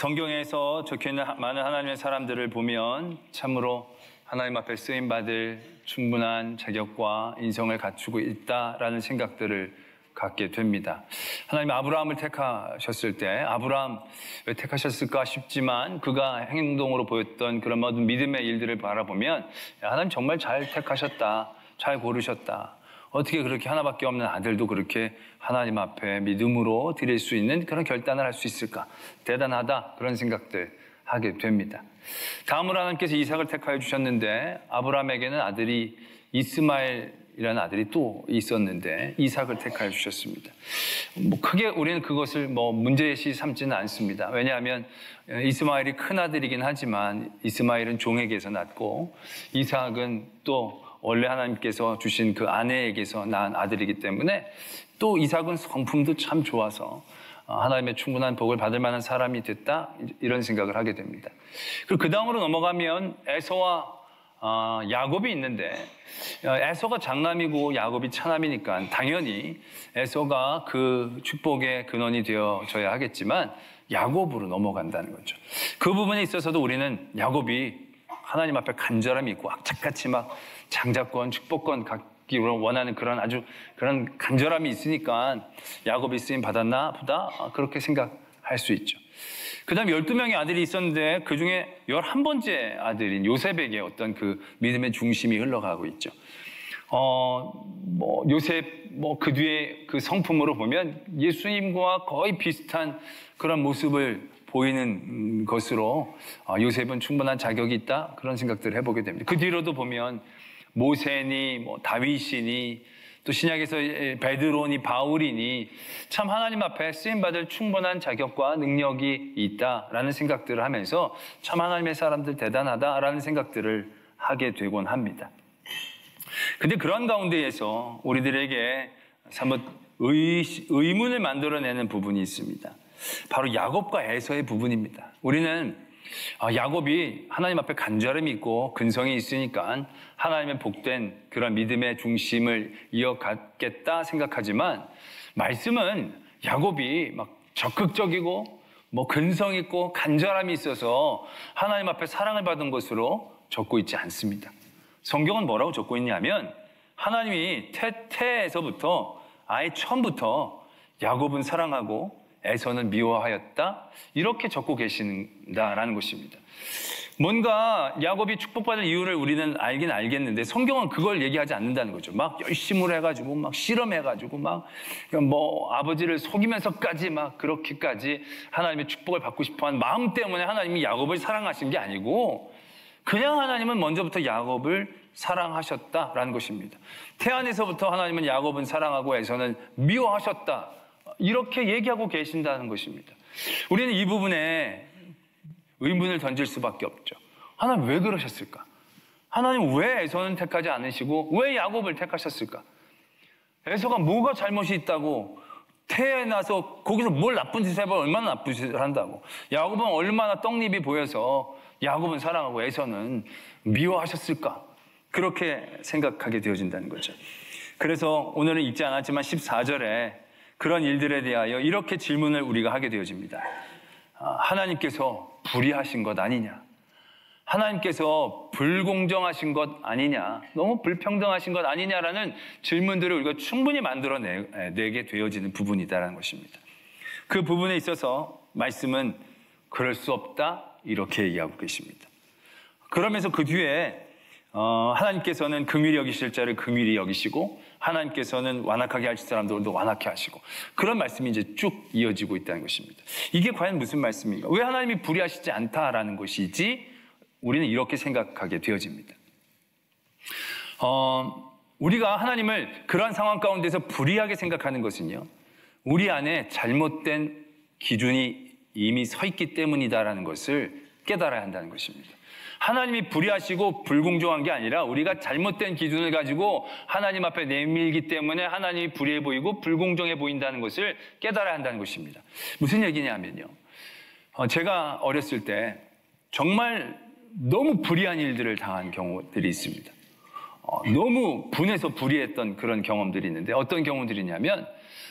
성경에서 적혀있는 많은 하나님의 사람들을 보면 참으로 하나님 앞에 쓰임받을 충분한 자격과 인성을 갖추고 있다라는 생각들을 갖게 됩니다. 하나님 아브라함을 택하셨을 때 아브라함 왜 택하셨을까 싶지만 그가 행동으로 보였던 그런 모든 믿음의 일들을 바라보면 하나님 정말 잘 택하셨다, 잘 고르셨다. 어떻게 그렇게 하나밖에 없는 아들도 그렇게 하나님 앞에 믿음으로 드릴 수 있는 그런 결단을 할 수 있을까? 대단하다, 그런 생각들 하게 됩니다. 다음으로 하나님께서 이삭을 택하여 주셨는데 아브라함에게는 아들이 이스마엘이라는 아들이 또 있었는데 이삭을 택하여 주셨습니다. 크게 우리는 그것을 문제시 삼지는 않습니다. 왜냐하면 이스마엘이 큰 아들이긴 하지만 이스마엘은 종에게서 낳고 이삭은 또 원래 하나님께서 주신 그 아내에게서 낳은 아들이기 때문에 또 이삭은 성품도 참 좋아서 하나님의 충분한 복을 받을 만한 사람이 됐다, 이런 생각을 하게 됩니다. 그리고 그 다음으로 넘어가면 에서와 야곱이 있는데 에서가 장남이고 야곱이 차남이니까 당연히 에서가 그 축복의 근원이 되어져야 하겠지만 야곱으로 넘어간다는 거죠. 그 부분에 있어서도 우리는 야곱이 하나님 앞에 간절함이 있고 악착같이 막 장자권, 축복권 갖기 원하는 그런 아주 그런 간절함이 있으니까 야곱이 쓰임 받았나 보다, 그렇게 생각할 수 있죠. 그 다음에 12명의 아들이 있었는데 그 중에 11번째 아들인 요셉에게 어떤 그 믿음의 중심이 흘러가고 있죠. 요셉, 그 뒤에 그 성품으로 보면 예수님과 거의 비슷한 그런 모습을 보이는 것으로 요셉은 충분한 자격이 있다, 그런 생각들을 해보게 됩니다. 그 뒤로도 보면 모세니 다윗이니 또 신약에서 베드로니 바울이니 참 하나님 앞에 쓰임받을 충분한 자격과 능력이 있다라는 생각들을 하면서 참 하나님의 사람들 대단하다라는 생각들을 하게 되곤 합니다. 근데 그런 가운데에서 우리들에게 사뭇 의문을 만들어내는 부분이 있습니다. 바로 야곱과 에서의 부분입니다. 우리는 야곱이 하나님 앞에 간절함이 있고 근성이 있으니까 하나님의 복된 그런 믿음의 중심을 이어갔겠다 생각하지만 말씀은 야곱이 막 적극적이고 근성 있고 간절함이 있어서 하나님 앞에 사랑을 받은 것으로 적고 있지 않습니다. 성경은 뭐라고 적고 있냐면 하나님이 태에서부터 아예 처음부터 야곱은 사랑하고 에서는 미워하였다, 이렇게 적고 계신다라는 것입니다. 뭔가 야곱이 축복받을 이유를 우리는 알긴 알겠는데 성경은 그걸 얘기하지 않는다는 거죠. 막 열심으로 해가지고 막 실험해가지고 막 아버지를 속이면서까지 막 그렇게까지 하나님의 축복을 받고 싶어하는 마음 때문에 하나님이 야곱을 사랑하신 게 아니고 그냥 하나님은 먼저부터 야곱을 사랑하셨다라는 것입니다. 태안에서부터 하나님은 야곱은 사랑하고 에서는 미워하셨다, 이렇게 얘기하고 계신다는 것입니다. 우리는 이 부분에 의문을 던질 수밖에 없죠. 하나님 왜 그러셨을까? 하나님 왜 에서는 택하지 않으시고 왜 야곱을 택하셨을까? 에서가 뭐가 잘못이 있다고 태어나서 거기서 뭘 나쁜 짓을 해봐, 얼마나 나쁜 짓을 한다고. 야곱은 얼마나 떡잎이 보여서 야곱은 사랑하고 에서는 미워하셨을까? 그렇게 생각하게 되어진다는 거죠. 그래서 오늘은 읽지 않았지만 14절에 그런 일들에 대하여 이렇게 질문을 우리가 하게 되어집니다. 하나님께서 불의하신 것 아니냐? 하나님께서 불공정하신 것 아니냐? 너무 불평등하신 것 아니냐라는 질문들을 우리가 충분히 만들어내게 되어지는 부분이다라는 것입니다. 그 부분에 있어서 말씀은 그럴 수 없다, 이렇게 얘기하고 계십니다. 그러면서 그 뒤에 하나님께서는 긍휼히 여기실 자를 긍휼히 여기시고 하나님께서는 완악하게 하실 사람들도 완악해 하시고, 그런 말씀이 이제 쭉 이어지고 있다는 것입니다. 이게 과연 무슨 말씀인가? 왜 하나님이 불의하시지 않다라는 것이지 우리는 이렇게 생각하게 되어집니다. 우리가 하나님을 그러한 상황 가운데서 불의하게 생각하는 것은요, 우리 안에 잘못된 기준이 이미 서 있기 때문이다라는 것을 깨달아야 한다는 것입니다. 하나님이 불의하시고 불공정한 게 아니라 우리가 잘못된 기준을 가지고 하나님 앞에 내밀기 때문에 하나님이 불의해 보이고 불공정해 보인다는 것을 깨달아야 한다는 것입니다. 무슨 얘기냐면요, 제가 어렸을 때 정말 너무 불의한 일들을 당한 경우들이 있습니다. 너무 분해서 불의했던 그런 경험들이 있는데 어떤 경우들이냐면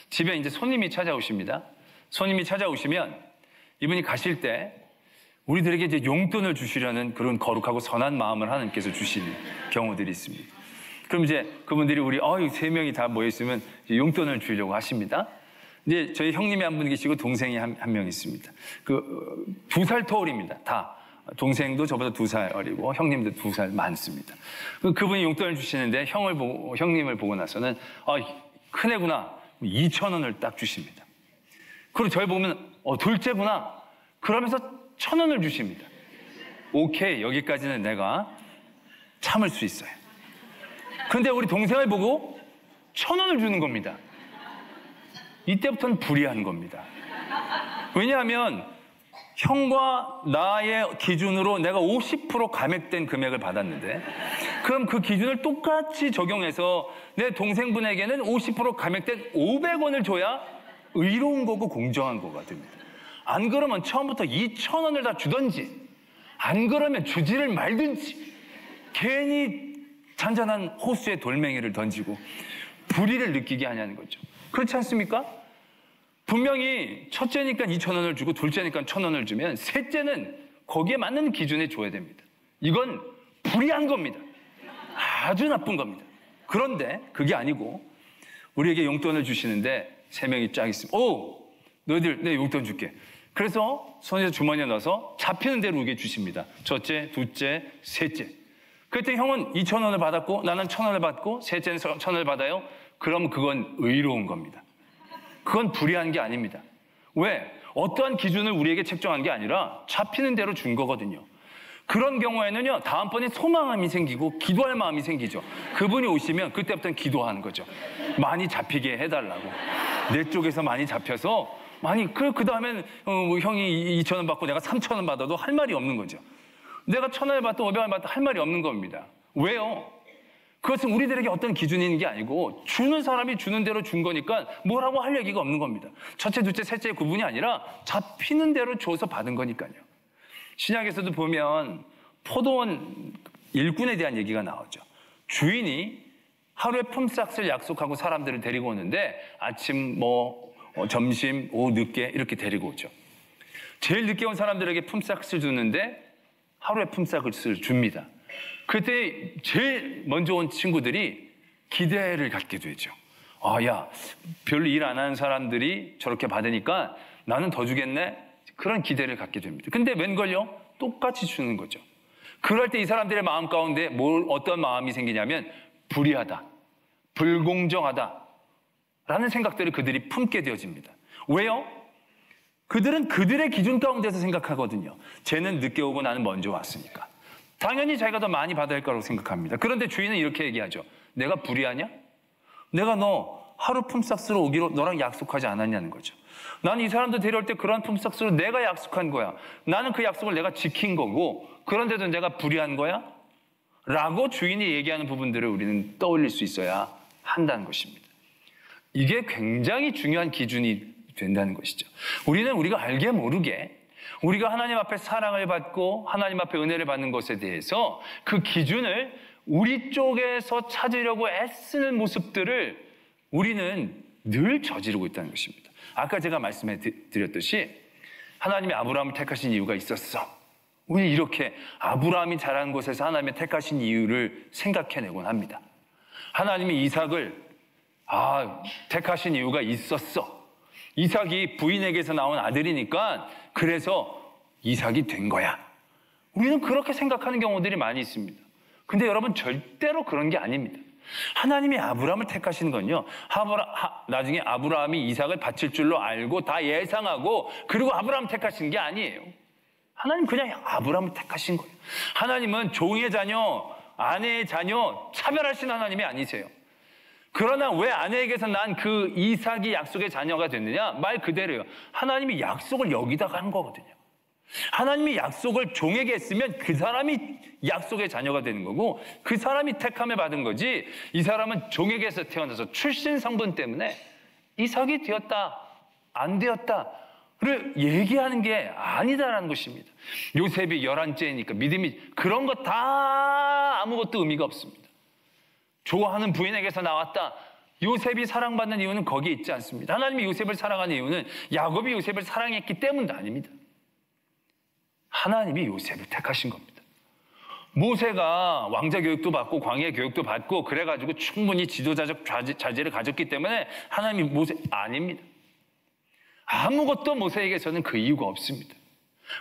집에 이제 손님이 찾아오십니다. 손님이 찾아오시면 이분이 가실 때 우리들에게 이제 용돈을 주시려는 그런 거룩하고 선한 마음을 하나님께서 주시는 경우들이 있습니다. 그럼 이제 그분들이 우리 3명이 다 모여 있으면 용돈을 주려고 하십니다. 이제 저희 형님이 한 분 계시고 동생이 한 명 있습니다. 2살 터울입니다. 다. 동생도 저보다 2살 어리고 형님도 2살 많습니다. 그분이 용돈을 주시는데 형님을 보고 나서는 큰애구나. 2,000원을 딱 주십니다. 그리고 저를 보면 둘째구나. 그러면서 1,000원을 주십니다. 오케이, 여기까지는 내가 참을 수 있어요. 그런데 우리 동생을 보고 1,000원을 주는 겁니다. 이때부터는 불이한 겁니다. 왜냐하면 형과 나의 기준으로 내가 50% 감액된 금액을 받았는데, 그럼 그 기준을 똑같이 적용해서 내 동생분에게는 50% 감액된 500원을 줘야 의로운 거고 공정한 거가 됩니다. 안 그러면 처음부터 2,000원을 다 주든지, 안 그러면 주지를 말든지, 괜히 잔잔한 호수에 돌멩이를 던지고 불의를 느끼게 하냐는 거죠. 그렇지 않습니까? 분명히 첫째니까 2,000원을 주고 둘째니까 1,000원을 주면 셋째는 거기에 맞는 기준에 줘야 됩니다. 이건 불의한 겁니다. 아주 나쁜 겁니다. 그런데 그게 아니고 우리에게 용돈을 주시는데 3명이 쫙 있습니다. 너희들 내 용돈 줄게. 그래서 손에서 주머니에 넣어서 잡히는 대로 우리에게 주십니다. 첫째, 둘째, 셋째. 그랬더니 형은 2,000원을 받았고 나는 1,000원을 받고 셋째는 1,000원을 받아요. 그럼 그건 의로운 겁니다. 그건 불의한 게 아닙니다. 왜? 어떠한 기준을 우리에게 책정한 게 아니라 잡히는 대로 준 거거든요. 그런 경우에는요, 다음번에 소망함이 생기고 기도할 마음이 생기죠. 그분이 오시면 그때부터는 기도하는 거죠. 많이 잡히게 해달라고. 내 쪽에서 많이 잡혀서 그 다음엔 형이 2,000원 받고 내가 3,000원 받아도 할 말이 없는 거죠. 내가 1,000원을 받든 500원을 받든 할 말이 없는 겁니다. 왜요? 그것은 우리들에게 어떤 기준이 있는 게 아니고 주는 사람이 주는 대로 준 거니까 뭐라고 할 얘기가 없는 겁니다. 첫째, 둘째, 셋째의 구분이 아니라 잡히는 대로 줘서 받은 거니까요. 신약에서도 보면 포도원 일꾼에 대한 얘기가 나오죠. 주인이 하루에 품삯을 약속하고 사람들을 데리고 오는데 아침, 점심, 오후 늦게 이렇게 데리고 오죠. 제일 늦게 온 사람들에게 품삯을 주는데 하루에 품삯을 줍니다. 그때 제일 먼저 온 친구들이 기대를 갖게 되죠. 야, 별로 일 안 하는 사람들이 저렇게 받으니까 나는 더 주겠네? 그런 기대를 갖게 됩니다. 근데 웬걸요? 똑같이 주는 거죠. 그럴 때 이 사람들의 마음 가운데 어떤 마음이 생기냐면 불의하다, 불공정하다 라는 생각들을 그들이 품게 되어집니다. 왜요? 그들은 그들의 기준 가운데서 생각하거든요. 쟤는 늦게 오고 나는 먼저 왔으니까. 당연히 자기가 더 많이 받아야 할 거라고 생각합니다. 그런데 주인은 이렇게 얘기하죠. 내가 불의하냐? 내가 너 하루 품삯으로 오기로 너랑 약속하지 않았냐는 거죠. 나는 이 사람들 데려올 때 그런 품삯으로 내가 약속한 거야. 나는 그 약속을 내가 지킨 거고 그런데도 내가 불의한 거야? 라고 주인이 얘기하는 부분들을 우리는 떠올릴 수 있어야 한다는 것입니다. 이게 굉장히 중요한 기준이 된다는 것이죠. 우리는 우리가 알게 모르게 우리가 하나님 앞에 사랑을 받고 하나님 앞에 은혜를 받는 것에 대해서 그 기준을 우리 쪽에서 찾으려고 애쓰는 모습들을 우리는 늘 저지르고 있다는 것입니다. 아까 제가 말씀해 드렸듯이 하나님이 아브라함을 택하신 이유가 있었어. 우리 이렇게 아브라함이 자란 곳에서 하나님의 택하신 이유를 생각해내곤 합니다. 하나님이 이삭을 택하신 이유가 있었어. 이삭이 부인에게서 나온 아들이니까 그래서 이삭이 된 거야. 우리는 그렇게 생각하는 경우들이 많이 있습니다. 근데 여러분 절대로 그런 게 아닙니다. 하나님이 아브라함을 택하신 건요, 나중에 아브라함이 이삭을 바칠 줄로 알고 다 예상하고 그리고 아브라함 택하신 게 아니에요. 하나님 그냥 아브라함을 택하신 거예요. 하나님은 종의 자녀, 아내의 자녀 차별하신 하나님이 아니세요. 그러나 왜 아내에게서 난 그 이삭이 약속의 자녀가 됐느냐? 말 그대로예요. 하나님이 약속을 여기다가 한 거거든요. 하나님이 약속을 종에게 했으면 그 사람이 약속의 자녀가 되는 거고 그 사람이 택함을 받은 거지, 이 사람은 종에게서 태어나서 출신 성분 때문에 이삭이 되었다, 안 되었다를 얘기하는 게 아니다라는 것입니다. 요셉이 11째니까 믿음이 그런 거 다 아무것도 의미가 없습니다. 좋아하는 부인에게서 나왔다. 요셉이 사랑받는 이유는 거기에 있지 않습니다. 하나님이 요셉을 사랑하는 이유는 야곱이 요셉을 사랑했기 때문도 아닙니다. 하나님이 요셉을 택하신 겁니다. 모세가 왕자 교육도 받고 광야 교육도 받고 그래가지고 충분히 지도자적 자질을 가졌기 때문에 하나님이 모세 아닙니다. 아무것도 모세에게서는 그 이유가 없습니다.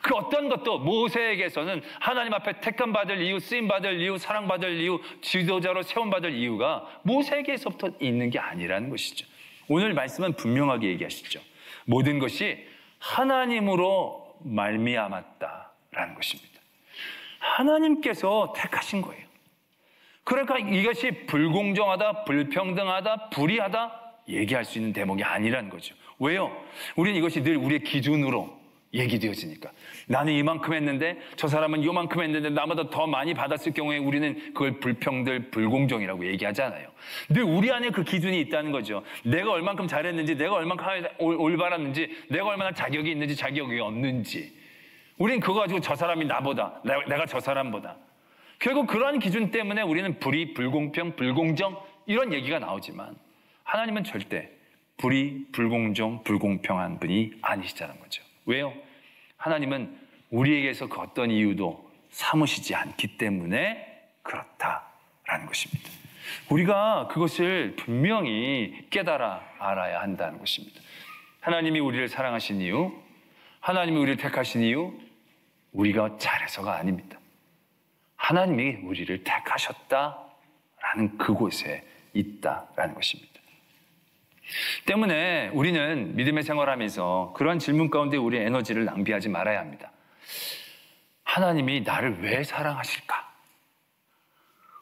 그 어떤 것도 모세에게서는 하나님 앞에 택함받을 이유, 쓰임받을 이유, 사랑받을 이유, 지도자로 세움받을 이유가 모세에게서부터 있는 게 아니라는 것이죠. 오늘 말씀은 분명하게 얘기하시죠. 모든 것이 하나님으로 말미암았다라는 것입니다. 하나님께서 택하신 거예요. 그러니까 이것이 불공정하다, 불평등하다, 불의하다 얘기할 수 있는 대목이 아니라는 거죠. 왜요? 우리는 이것이 늘 우리의 기준으로 얘기되어지니까. 나는 이만큼 했는데 저 사람은 이만큼 했는데 나보다 더 많이 받았을 경우에 우리는 그걸 불평등, 불공정이라고 얘기하잖아요. 늘 우리 안에 그 기준이 있다는 거죠. 내가 얼만큼 잘했는지, 내가 얼만큼 올바랐는지, 내가 얼마나 자격이 있는지, 자격이 없는지. 우리는 그거 가지고 저 사람이 나보다, 내가 저 사람보다. 결국 그러한 기준 때문에 우리는 불의, 불공평, 불공정 이런 얘기가 나오지만 하나님은 절대 불의, 불공정, 불공평한 분이 아니시다는 거죠. 왜요? 하나님은 우리에게서 그 어떤 이유도 삼으시지 않기 때문에 그렇다라는 것입니다. 우리가 그것을 분명히 깨달아 알아야 한다는 것입니다. 하나님이 우리를 사랑하신 이유, 하나님이 우리를 택하신 이유, 우리가 잘해서가 아닙니다. 하나님이 우리를 택하셨다라는 그곳에 있다라는 것입니다. 때문에 우리는 믿음의 생활하면서 그러한 질문 가운데 우리의 에너지를 낭비하지 말아야 합니다. 하나님이 나를 왜 사랑하실까?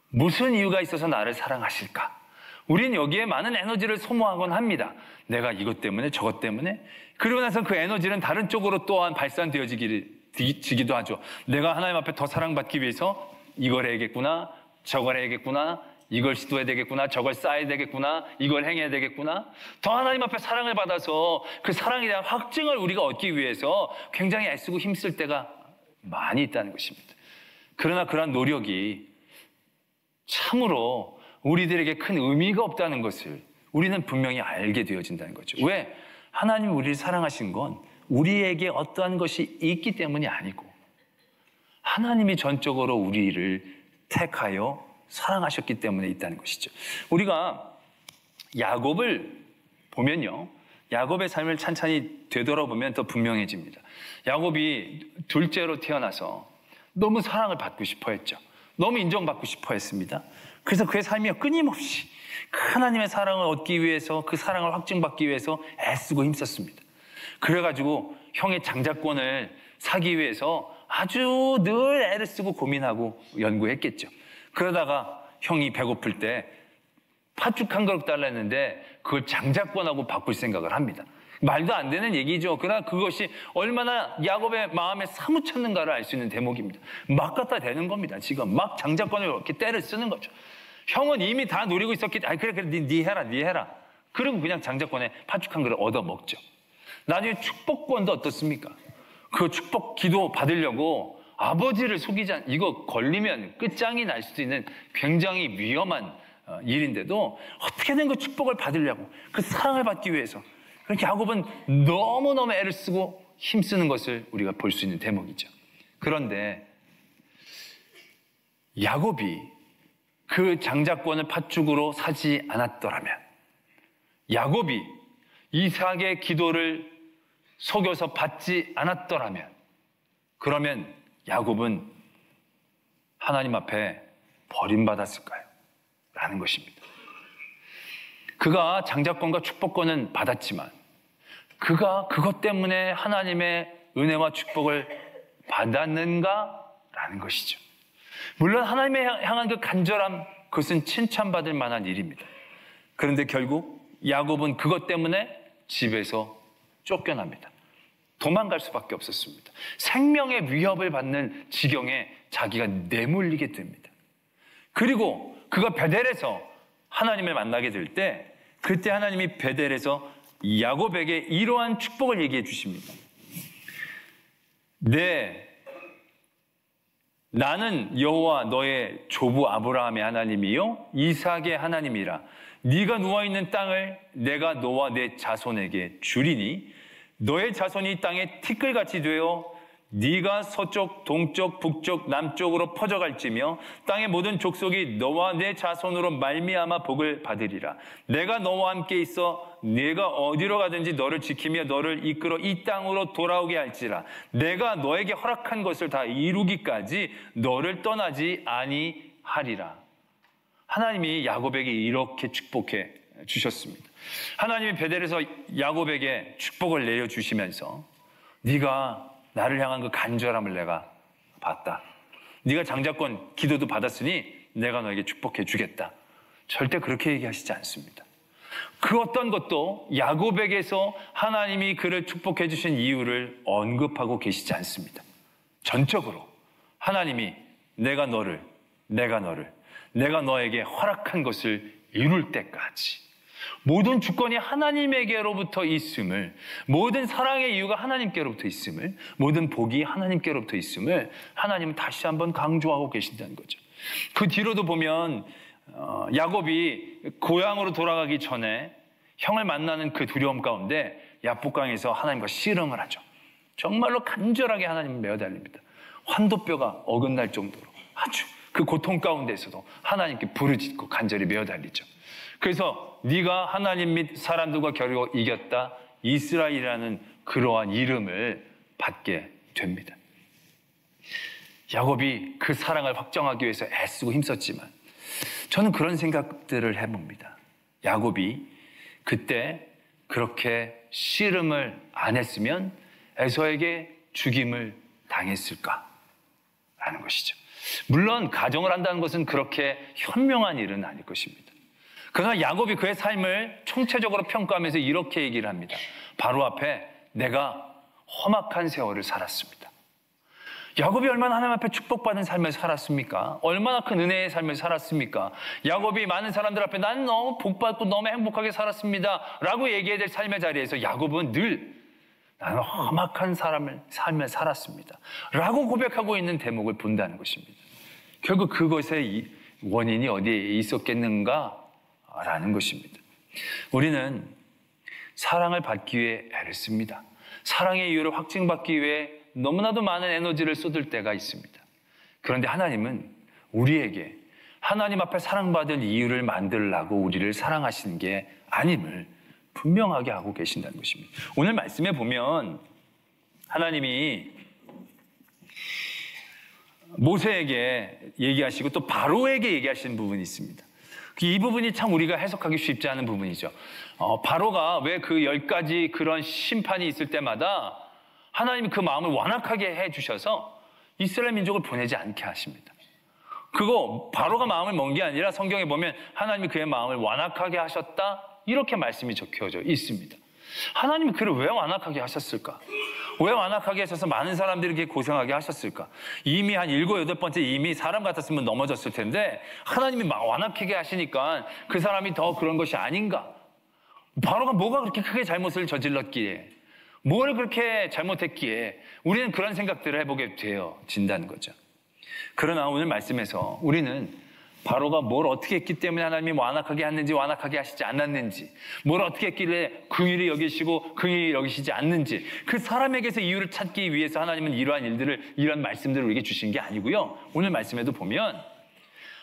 무슨 이유가 있어서 나를 사랑하실까? 우리는 여기에 많은 에너지를 소모하곤 합니다. 내가 이것 때문에 저것 때문에. 그러고 나서 그 에너지는 다른 쪽으로 또한 발산되어지기도 하죠. 내가 하나님 앞에 더 사랑받기 위해서 이걸 해야겠구나, 저걸 해야겠구나, 이걸 시도해야 되겠구나, 저걸 쌓아야 되겠구나, 이걸 행해야 되겠구나. 더 하나님 앞에 사랑을 받아서 그 사랑에 대한 확증을 우리가 얻기 위해서 굉장히 애쓰고 힘쓸 때가 많이 있다는 것입니다. 그러나 그러한 노력이 참으로 우리들에게 큰 의미가 없다는 것을 우리는 분명히 알게 되어진다는 거죠. 왜? 하나님이 우리를 사랑하신 건 우리에게 어떠한 것이 있기 때문이 아니고 하나님이 전적으로 우리를 택하여 사랑하셨기 때문에 있다는 것이죠. 우리가 야곱을 보면요, 야곱의 삶을 찬찬히 되돌아보면 더 분명해집니다. 야곱이 둘째로 태어나서 너무 사랑을 받고 싶어 했죠. 너무 인정받고 싶어 했습니다. 그래서 그의 삶이 끊임없이 하나님의 사랑을 얻기 위해서, 그 사랑을 확증받기 위해서 애쓰고 힘썼습니다. 그래가지고 형의 장자권을 사기 위해서 아주 늘 애를 쓰고 고민하고 연구했겠죠. 그러다가 형이 배고플 때 팥죽 한 그릇 달라 했는데 그걸 장자권하고 바꿀 생각을 합니다. 말도 안 되는 얘기죠. 그러나 그것이 얼마나 야곱의 마음에 사무쳤는가를 알 수 있는 대목입니다. 막 갖다 대는 겁니다. 지금 막 장자권을 이렇게 때를 쓰는 거죠. 형은 이미 다 노리고 있었기 때문에 그래 네 해라. 그리고 그냥 장자권에 팥죽 한 그릇 얻어 먹죠. 나중에 축복권도 어떻습니까? 그 축복 기도 받으려고 아버지를 속이지 않, 이거 걸리면 끝장이 날 수도 있는 굉장히 위험한 일인데도 어떻게든 그 축복을 받으려고, 그 사랑을 받기 위해서 그렇게 야곱은 너무너무 애를 쓰고 힘쓰는 것을 우리가 볼 수 있는 대목이죠. 그런데 야곱이 그 장자권을 팥죽으로 사지 않았더라면, 야곱이 이삭의 기도를 속여서 받지 않았더라면, 그러면 야곱은 하나님 앞에 버림받았을까요? 라는 것입니다. 그가 장자권과 축복권은 받았지만 그가 그것 때문에 하나님의 은혜와 축복을 받았는가? 라는 것이죠. 물론 하나님의 향한 그 간절함, 그것은 칭찬받을 만한 일입니다. 그런데 결국 야곱은 그것 때문에 집에서 쫓겨납니다. 도망갈 수밖에 없었습니다. 생명의 위협을 받는 지경에 자기가 내몰리게 됩니다. 그리고 그가 베델에서 하나님을 만나게 될 때, 그때 하나님이 베델에서 야곱에게 이러한 축복을 얘기해 주십니다. 나는 여호와 너의 조부 아브라함의 하나님이요 이삭의 하나님이라. 네가 누워있는 땅을 내가 너와 내 자손에게 주리니 너의 자손이 땅에 티끌같이 되어 네가 서쪽, 동쪽, 북쪽, 남쪽으로 퍼져갈지며 땅의 모든 족속이 너와 내 자손으로 말미암아 복을 받으리라. 내가 너와 함께 있어 네가 어디로 가든지 너를 지키며 너를 이끌어 이 땅으로 돌아오게 할지라. 내가 너에게 허락한 것을 다 이루기까지 너를 떠나지 아니하리라. 하나님이 야곱에게 이렇게 축복해 주셨습니다. 하나님이 베델에서 야곱에게 축복을 내려주시면서 네가 나를 향한 그 간절함을 내가 봤다. 네가 장자권 기도도 받았으니 내가 너에게 축복해 주겠다. 절대 그렇게 얘기하시지 않습니다. 그 어떤 것도 야곱에게서 하나님이 그를 축복해 주신 이유를 언급하고 계시지 않습니다. 전적으로 하나님이 내가 너에게 허락한 것을 이룰 때까지 모든 주권이 하나님에게로부터 있음을, 모든 사랑의 이유가 하나님께로부터 있음을, 모든 복이 하나님께로부터 있음을 하나님은 다시 한번 강조하고 계신다는 거죠. 그 뒤로도 보면 야곱이 고향으로 돌아가기 전에 형을 만나는 그 두려움 가운데 야복강에서 하나님과 씨름을 하죠. 정말로 간절하게 하나님을 매어달립니다. 환도뼈가 어긋날 정도로 아주 그 고통 가운데서도 하나님께 부르짖고 간절히 매어달리죠. 그래서 네가 하나님 및 사람들과 겨루 이겼다, 이스라엘이라는 그러한 이름을 받게 됩니다. 야곱이 그 사랑을 확정하기 위해서 애쓰고 힘썼지만 저는 그런 생각들을 해봅니다. 야곱이 그때 그렇게 씨름을 안 했으면 에서에게 죽임을 당했을까라는 것이죠. 물론 가정을 한다는 것은 그렇게 현명한 일은 아닐 것입니다. 그러나 야곱이 그의 삶을 총체적으로 평가하면서 이렇게 얘기를 합니다. 바로 앞에 내가 험악한 세월을 살았습니다. 야곱이 얼마나 하나님 앞에 축복받은 삶을 살았습니까? 얼마나 큰 은혜의 삶을 살았습니까? 야곱이 많은 사람들 앞에 나는 너무 복받고 너무 행복하게 살았습니다 라고 얘기해야 될 삶의 자리에서 야곱은 늘 나는 험악한 삶을 살았습니다 라고 고백하고 있는 대목을 본다는 것입니다. 결국 그것의 원인이 어디에 있었겠는가? 라는 것입니다. 우리는 사랑을 받기 위해 애를 씁니다. 사랑의 이유를 확증받기 위해 너무나도 많은 에너지를 쏟을 때가 있습니다. 그런데 하나님은 우리에게 하나님 앞에 사랑받을 이유를 만들라고 우리를 사랑하시는 게 아님을 분명하게 하고 계신다는 것입니다. 오늘 말씀에 보면 하나님이 모세에게 얘기하시고 또 바로에게 얘기하시는 부분이 있습니다. 이 부분이 참 우리가 해석하기 쉽지 않은 부분이죠. 바로가 왜 그 10가지 그런 심판이 있을 때마다 하나님이 그 마음을 완악하게 해주셔서 이스라엘 민족을 보내지 않게 하십니다. 그거 바로가 마음을 먹은 게 아니라 성경에 보면 하나님이 그의 마음을 완악하게 하셨다 이렇게 말씀이 적혀져 있습니다. 하나님이 그를 왜 완악하게 하셨을까? 왜 완악하게 하셔서 많은 사람들이 이렇게 고생하게 하셨을까? 이미 한 7, 8번째 이미 사람 같았으면 넘어졌을 텐데 하나님이 완악하게 하시니까 그 사람이 더 그런 것이 아닌가? 바로가 뭐가 그렇게 크게 잘못을 저질렀기에, 뭘 그렇게 잘못했기에 우리는 그런 생각들을 해보게 되어진다는 거죠. 그러나 오늘 말씀에서 우리는 바로가 뭘 어떻게 했기 때문에 하나님이 완악하게 했는지 완악하게 하시지 않았는지, 뭘 어떻게 했길래 긍휼히 여기시고 긍휼히 여기시지 않는지, 그 사람에게서 이유를 찾기 위해서 하나님은 이러한 말씀들을 우리에게 주신 게 아니고요. 오늘 말씀에도 보면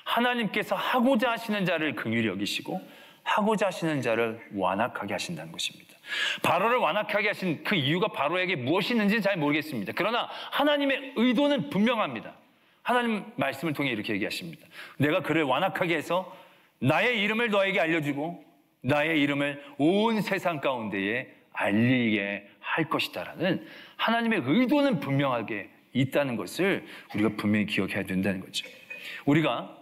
하나님께서 하고자 하시는 자를 긍휼히 여기시고 하고자 하시는 자를 완악하게 하신다는 것입니다. 바로를 완악하게 하신 그 이유가 바로에게 무엇이 있는지는 잘 모르겠습니다. 그러나 하나님의 의도는 분명합니다. 하나님 말씀을 통해 이렇게 얘기하십니다. 내가 그를 완악하게 해서 나의 이름을 너에게 알려주고 나의 이름을 온 세상 가운데에 알리게 할 것이다라는 하나님의 의도는 분명하게 있다는 것을 우리가 분명히 기억해야 된다는 거죠. 우리가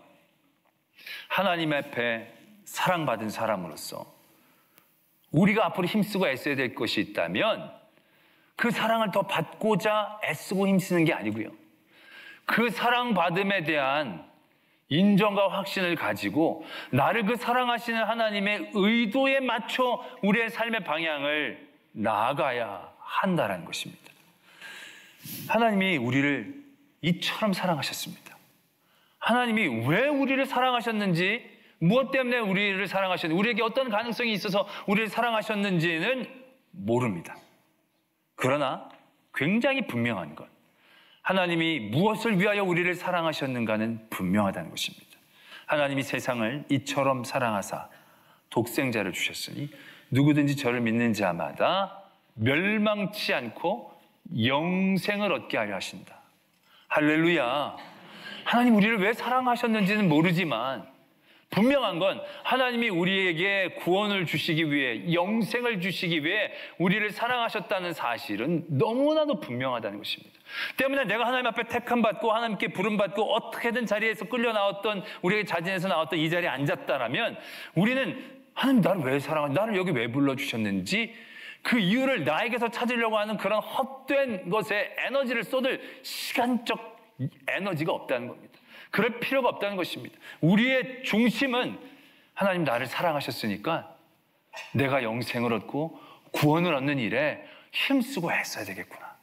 하나님 앞에 사랑받은 사람으로서 우리가 앞으로 힘쓰고 애써야 될 것이 있다면 그 사랑을 더 받고자 애쓰고 힘쓰는 게 아니고요. 그 사랑받음에 대한 인정과 확신을 가지고 나를 그 사랑하시는 하나님의 의도에 맞춰 우리의 삶의 방향을 나아가야 한다는 것입니다. 하나님이 우리를 이처럼 사랑하셨습니다. 하나님이 왜 우리를 사랑하셨는지, 무엇 때문에 우리를 사랑하셨는지, 우리에게 어떤 가능성이 있어서 우리를 사랑하셨는지는 모릅니다. 그러나 굉장히 분명한 것, 하나님이 무엇을 위하여 우리를 사랑하셨는가는 분명하다는 것입니다. 하나님이 세상을 이처럼 사랑하사 독생자를 주셨으니 누구든지 저를 믿는 자마다 멸망치 않고 영생을 얻게 하려 하신다. 할렐루야. 하나님 우리를 왜 사랑하셨는지는 모르지만 분명한 건 하나님이 우리에게 구원을 주시기 위해, 영생을 주시기 위해 우리를 사랑하셨다는 사실은 너무나도 분명하다는 것입니다. 때문에 내가 하나님 앞에 택함받고 하나님께 부름받고 어떻게든 자리에서 끌려 나왔던, 우리에게 자진해서 나왔던 이 자리에 앉았다라면 우리는 하나님 나를 왜 나를 여기 왜 불러주셨는지 그 이유를 나에게서 찾으려고 하는 그런 헛된 것에 에너지를 쏟을 시간적 에너지가 없다는 겁니다. 그럴 필요가 없다는 것입니다. 우리의 중심은 하나님 나를 사랑하셨으니까 내가 영생을 얻고 구원을 얻는 일에 힘쓰고 애써야 되겠구나.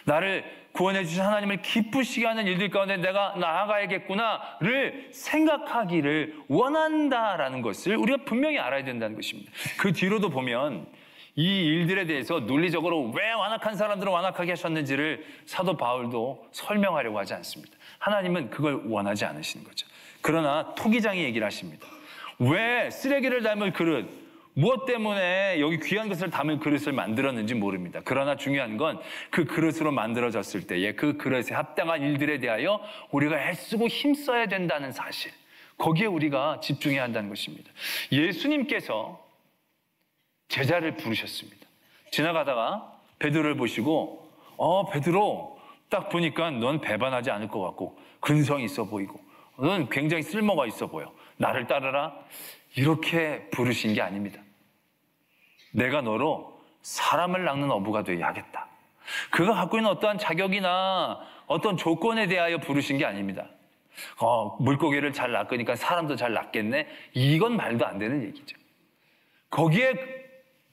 나를 구원해 주신 하나님을 기쁘시게 하는 일들 가운데 내가 나아가야겠구나를 생각하기를 원한다라는 것을 우리가 분명히 알아야 된다는 것입니다. 그 뒤로도 보면 이 일들에 대해서 논리적으로 왜 완악한 사람들을 완악하게 하셨는지를 사도 바울도 설명하려고 하지 않습니다. 하나님은 그걸 원하지 않으시는 거죠. 그러나 토기장이 얘기를 하십니다. 왜 쓰레기를 담을 그릇, 무엇 때문에 여기 귀한 것을 담을 그릇을 만들었는지 모릅니다. 그러나 중요한 건 그 그릇으로 만들어졌을 때에 그 그릇에 합당한 일들에 대하여 우리가 애쓰고 힘써야 된다는 사실, 거기에 우리가 집중해야 한다는 것입니다. 예수님께서 제자를 부르셨습니다. 지나가다가 베드로를 보시고 베드로 딱 보니까 넌 배반하지 않을 것 같고 근성이 있어 보이고 넌 굉장히 쓸모가 있어 보여. 나를 따르라. 이렇게 부르신 게 아닙니다. 내가 너로 사람을 낚는 어부가 되게 하겠다. 그가 갖고 있는 어떠한 자격이나 어떤 조건에 대하여 부르신 게 아닙니다. 물고기를 잘 낚으니까 사람도 잘 낚겠네. 이건 말도 안 되는 얘기죠. 거기에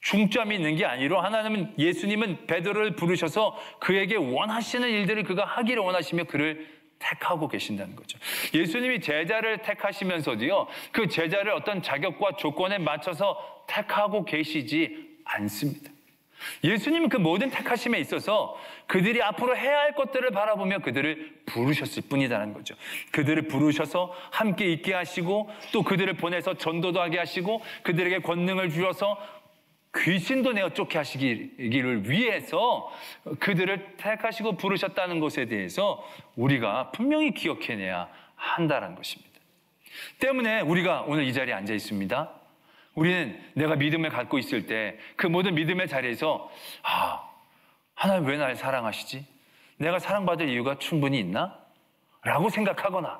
중점이 있는 게 아니라 하나님은, 예수님은 베드로를 부르셔서 그에게 원하시는 일들을 그가 하기를 원하시며 그를 택하고 계신다는 거죠. 예수님이 제자를 택하시면서도요, 그 제자를 어떤 자격과 조건에 맞춰서 택하고 계시지 않습니다. 예수님은 그 모든 택하심에 있어서 그들이 앞으로 해야 할 것들을 바라보며 그들을 부르셨을 뿐이라는 거죠. 그들을 부르셔서 함께 있게 하시고 또 그들을 보내서 전도도 하게 하시고 그들에게 권능을 주셔서 귀신도 내어 쫓게 하시기를 위해서 그들을 택하시고 부르셨다는 것에 대해서 우리가 분명히 기억해내야 한다는 것입니다. 때문에 우리가 오늘 이 자리에 앉아 있습니다. 우리는 내가 믿음을 갖고 있을 때 그 모든 믿음의 자리에서 하나님 왜 날 사랑하시지? 내가 사랑받을 이유가 충분히 있나? 라고 생각하거나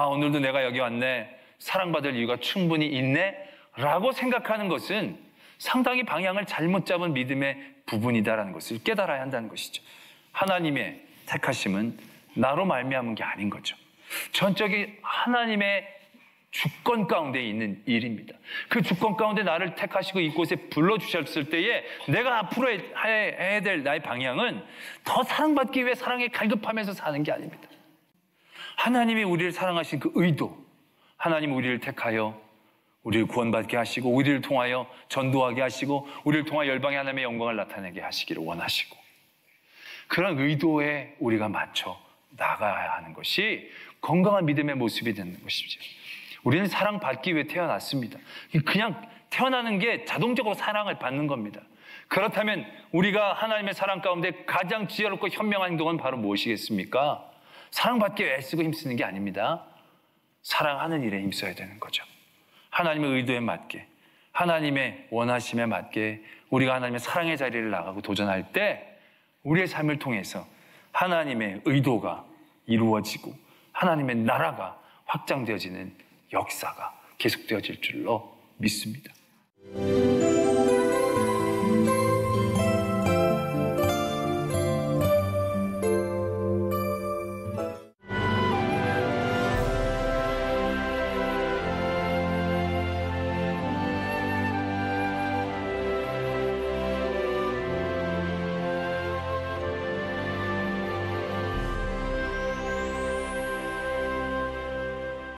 오늘도 내가 여기 왔네. 사랑받을 이유가 충분히 있네? 라고 생각하는 것은 상당히 방향을 잘못 잡은 믿음의 부분이다라는 것을 깨달아야 한다는 것이죠. 하나님의 택하심은 나로 말미암은 게 아닌 거죠. 전적인 하나님의 주권 가운데 있는 일입니다. 그 주권 가운데 나를 택하시고 이곳에 불러주셨을 때에 내가 앞으로 해야 될 나의 방향은 더 사랑받기 위해 사랑에 갈급하면서 사는 게 아닙니다. 하나님이 우리를 사랑하신 그 의도, 하나님 우리를 택하여 우리를 구원받게 하시고 우리를 통하여 전도하게 하시고 우리를 통하여 열방의 하나님의 영광을 나타내게 하시기를 원하시고 그런 의도에 우리가 맞춰 나가야 하는 것이 건강한 믿음의 모습이 되는 것이죠. 우리는 사랑받기 위해 태어났습니다. 그냥 태어나는 게 자동적으로 사랑을 받는 겁니다. 그렇다면 우리가 하나님의 사랑 가운데 가장 지혜롭고 현명한 행동은 바로 무엇이겠습니까? 사랑받기 위해 애쓰고 힘쓰는 게 아닙니다. 사랑하는 일에 힘써야 되는 거죠. 하나님의 의도에 맞게, 하나님의 원하심에 맞게 우리가 하나님의 사랑의 자리를 나가고 도전할 때 우리의 삶을 통해서 하나님의 의도가 이루어지고 하나님의 나라가 확장되어지는 역사가 계속되어질 줄로 믿습니다.